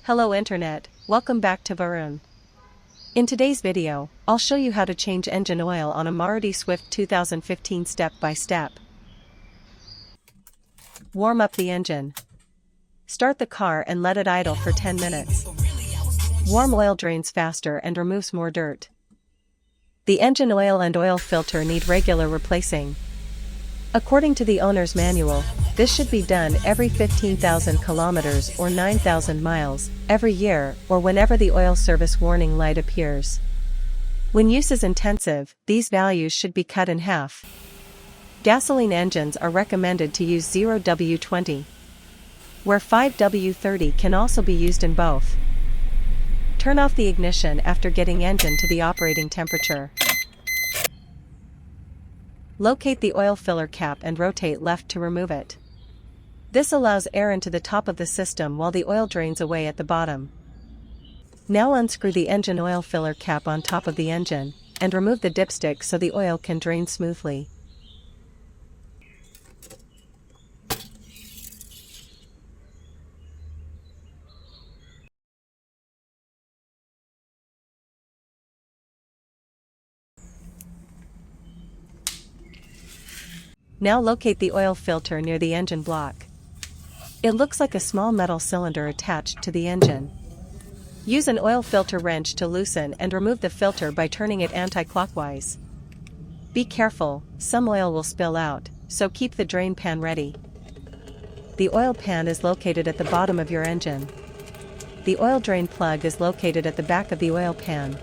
Hello Internet, welcome back to Varun. In today's video, I'll show you how to change engine oil on a Maruti Swift 2015 step by step. Warm up the engine. Start the car and let it idle for 10 minutes. Warm oil drains faster and removes more dirt. The engine oil and oil filter need regular replacing. According to the owner's manual, this should be done every 15,000 kilometers or 9,000 miles, every year, or whenever the oil service warning light appears. When use is intensive, these values should be cut in half. Gasoline engines are recommended to use 0W20, where 5W30 can also be used in both. Turn off the ignition after getting engine to the operating temperature. Locate the oil filler cap and rotate left to remove it. This allows air into the top of the system while the oil drains away at the bottom. Now unscrew the engine oil filler cap on top of the engine, and remove the dipstick so the oil can drain smoothly. Now locate the oil filter near the engine block. It looks like a small metal cylinder attached to the engine. Use an oil filter wrench to loosen and remove the filter by turning it anti-clockwise. Be careful, some oil will spill out, so keep the drain pan ready. The oil pan is located at the bottom of your engine. The oil drain plug is located at the back of the oil pan.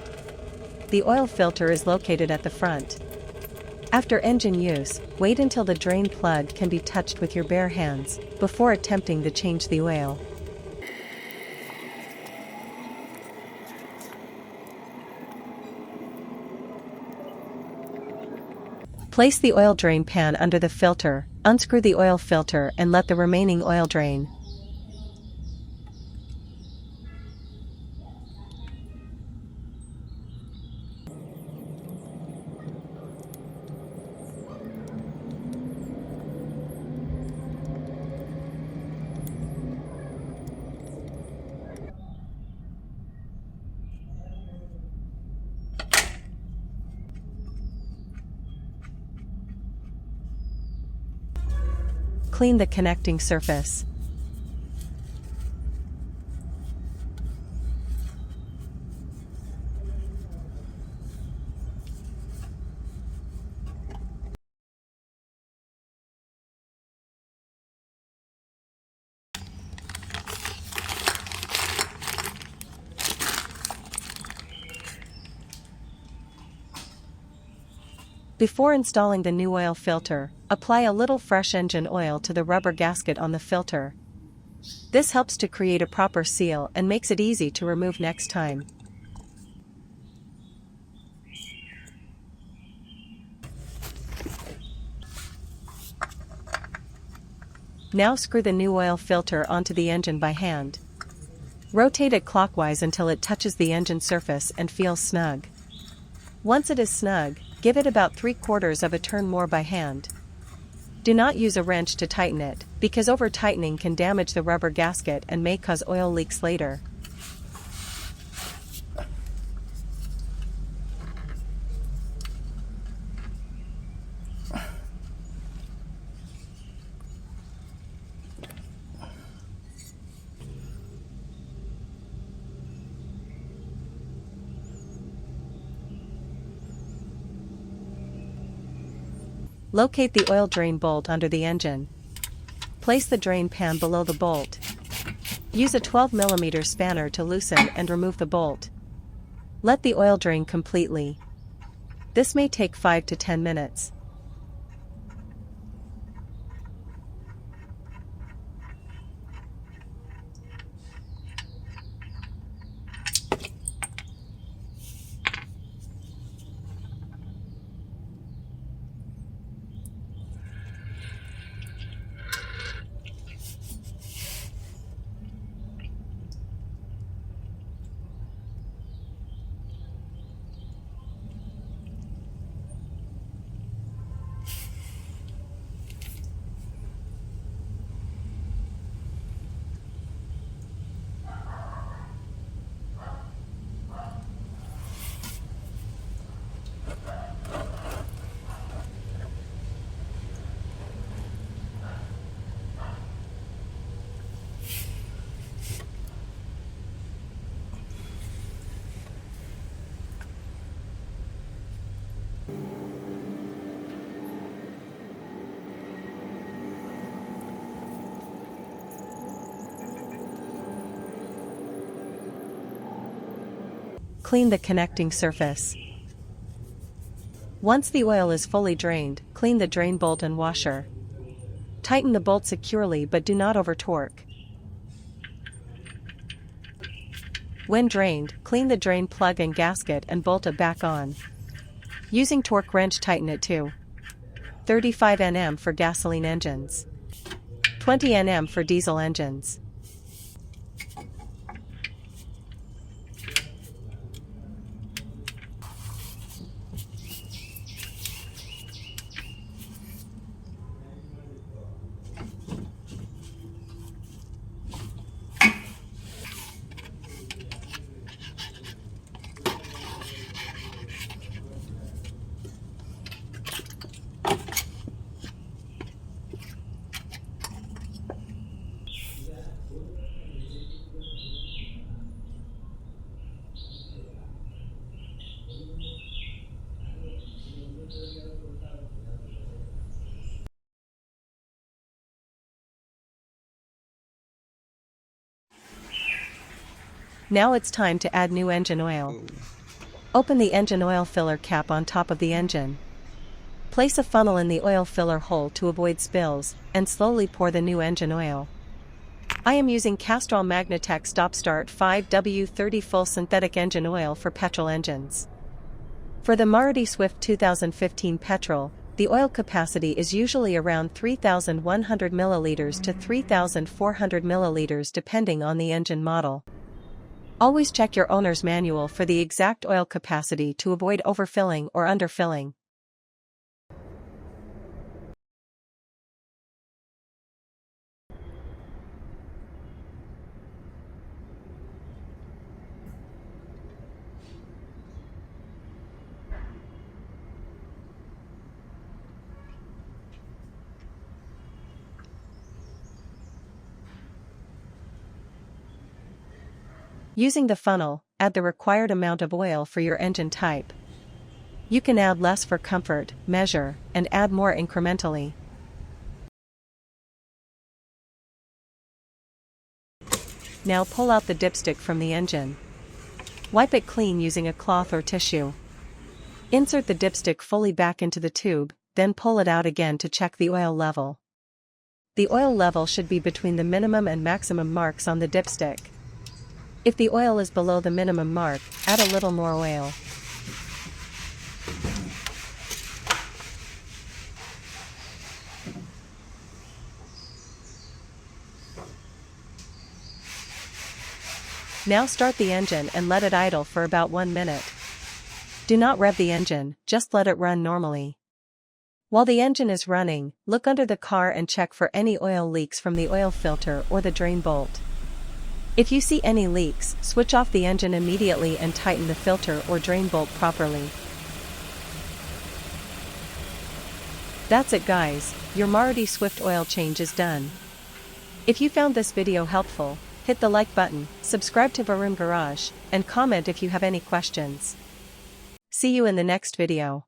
The oil filter is located at the front. After engine use, wait until the drain plug can be touched with your bare hands, before attempting to change the oil. Place the oil drain pan under the filter, unscrew the oil filter and let the remaining oil drain. Clean the connecting surface. Before installing the new oil filter, apply a little fresh engine oil to the rubber gasket on the filter. This helps to create a proper seal and makes it easy to remove next time. Now screw the new oil filter onto the engine by hand. Rotate it clockwise until it touches the engine surface and feels snug. Once it is snug, give it about 3/4 of a turn more by hand. Do not use a wrench to tighten it, because over-tightening can damage the rubber gasket and may cause oil leaks later. Locate the oil drain bolt under the engine. Place the drain pan below the bolt. Use a 12mm spanner to loosen and remove the bolt. Let the oil drain completely. This may take 5 to 10 minutes. clean the connecting surface. Once the oil is fully drained, clean the drain bolt and washer. Tighten the bolt securely but do not over-torque. When drained, clean the drain plug and gasket and bolt it back on. Using torque wrench, tighten it to 35 Nm for gasoline engines, 20 Nm for diesel engines. Now it's time to add new engine oil. Open the engine oil filler cap on top of the engine. Place a funnel in the oil filler hole to avoid spills, and slowly pour the new engine oil. I am using Castrol Magnatec Stop Start 5W30 full synthetic engine oil for petrol engines. For the Maruti Swift 2015 petrol, the oil capacity is usually around 3,100 milliliters to 3,400 milliliters depending on the engine model. Always check your owner's manual for the exact oil capacity to avoid overfilling or underfilling. Using the funnel, add the required amount of oil for your engine type. You can add less for comfort, measure, and add more incrementally. Now pull out the dipstick from the engine. Wipe it clean using a cloth or tissue. Insert the dipstick fully back into the tube, then pull it out again to check the oil level. The oil level should be between the minimum and maximum marks on the dipstick. If the oil is below the minimum mark, add a little more oil. Now start the engine and let it idle for about 1 minute. Do not rev the engine, just let it run normally. While the engine is running, look under the car and check for any oil leaks from the oil filter or the drain bolt. If you see any leaks, switch off the engine immediately and tighten the filter or drain bolt properly. That's it guys, your Maruti Swift oil change is done. If you found this video helpful, hit the like button, subscribe to Varun Garage, and comment if you have any questions. See you in the next video.